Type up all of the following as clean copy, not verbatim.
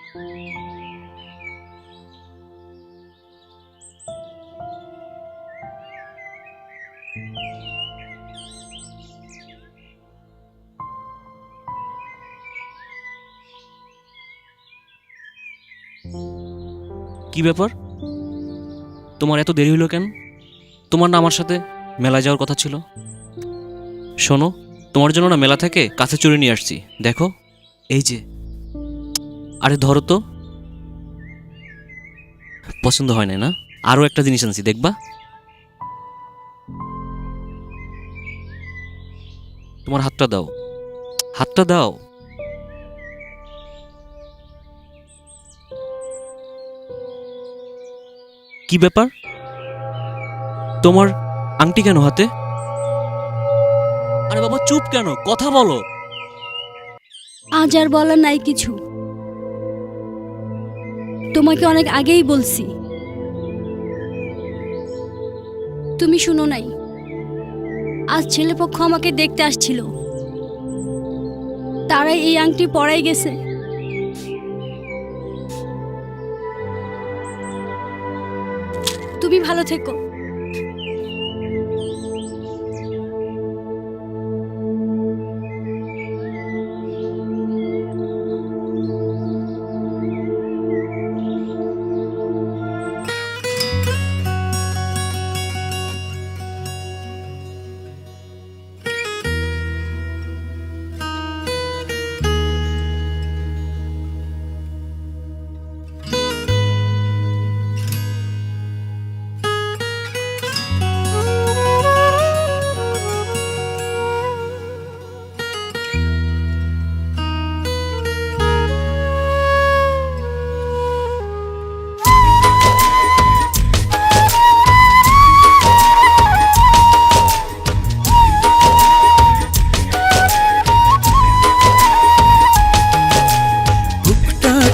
কি ব্যাপার, তোমার এত দেরি হলো কেন? তোমার না আমার সাথে মেলায় যাওয়ার কথা ছিল? শোনো, তোমার জন্য না মেলা থেকে কাছে চুড়ি নিয়ে আসছি, দেখো এই যে। আরে ধরো তো, পছন্দ হয় না? আরও একটা জিনিস আনছি, দেখবা? তোমার হাতটা দাও, হাতটা দাও। কি ব্যাপার, তোমার আংটি কেন হাতে? আরে বাবা চুপ কেন, কথা বলো। আজ আর বলার নাই কিছু, তোমাকে অনেক আগেই বলছি, তুমি শুনো নাই। আজ ছেলেপক্ষ আমাকে দেখতে আসছিল, তারাই এই আংটি পরাই গেছে। তুমি ভালো থেকো।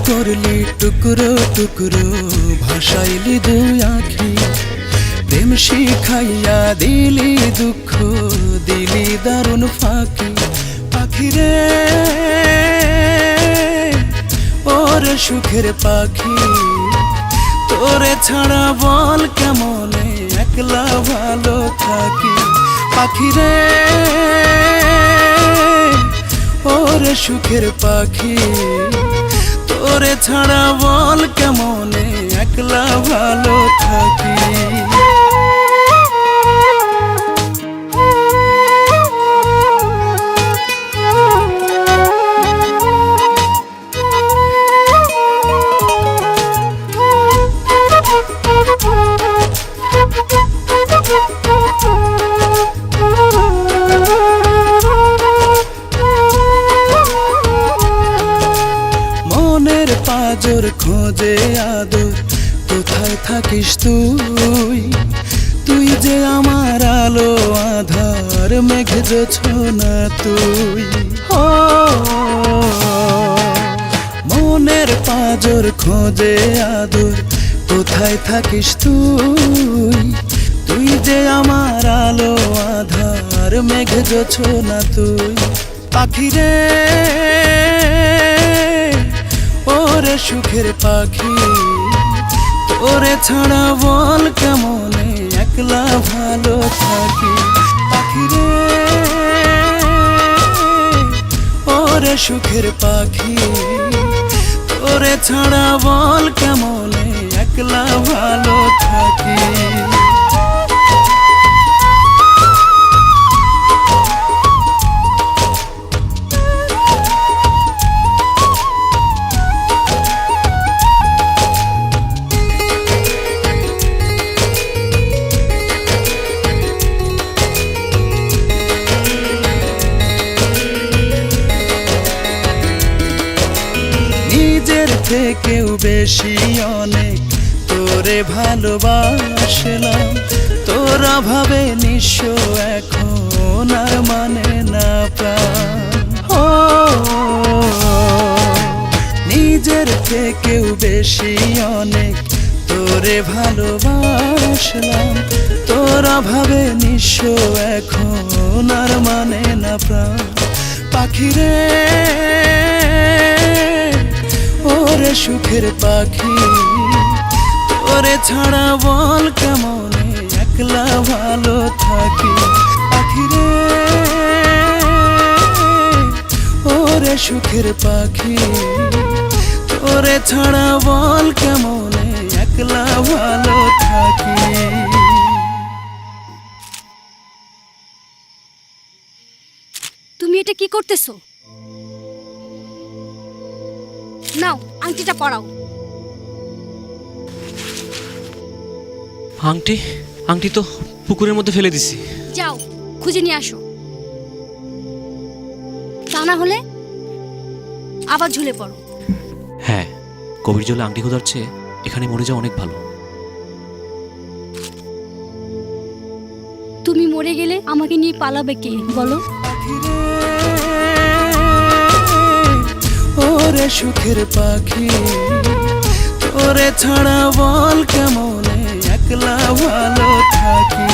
করলি টুকরো টুকরো ভাসাইলি দুই আঁখি, প্রেম শিখাইয়া দিলি দুঃখ দিলি দারুণ ফাঁকি। পাখিরে ওরে সুখের পাখি, তোরে ছাড়া বল কেমনে একলা ভালো থাকি। পাখিরে ওরে সুখের পাখি, তোরে ছাড়া বল কেমনে একলা ভালো থাকি। পাজর খোঁজে আদর, কোথায় থাকিস তুই? তুই যে আমার আলো আধার, মেঘ জোছনা তুই। মনের পাজর খোঁজে আদর, কোথায় থাকিস তুই? তুই যে আমার আলো আধার, মেঘ জোছনা তুই। পাখিরে ওরে সুখের পাখি, তোরে ছাড়া বল কেমনে একলা ভালো থাকি। পাখিরে ওরে সুখের পাখি, তোরে ছাড়া বল কেমনে একলা ভালো থাকি। থেকেও বেশি অনেক তোরে ভালোবাসলাম, তোর অভাবে নিঃস্ব এখন আর মানে না প্রাণ। নিজের থেকেও বেশি অনেক তোরে ভালোবাসলাম, তোর অভাবে নিঃস্ব এখন আর মানে না প্রাণ। পাখিরে ওরে সুখের পাখি তোরে ছাড়া বল কেমনে একলা ভালো থাকি পাখি রে ওরে সুখের পাখি তোরে ছাড়া বল কেমনে একলা ভালো থাকি। তুমি এটা কি করতেছো? নাও আংটিটা পরাও। আংটি আংটি তো পুকুরের মধ্যে ফেলে দিছি। যাও খুঁজে নিয়ে আসো, তা না হলে আবার ঝুলে পড়ো। হ্যাঁ, কবির জলে আংটি খোঁজার চেয়ে এখানে মরে যাওয়া অনেক ভালো। তুমি মরে গেলে আমাকে নিয়ে পালাবে কে বলো? ওরে সুখের পাখি তোরে ছাড়া বল কেমনে একলা ভালো থাকি।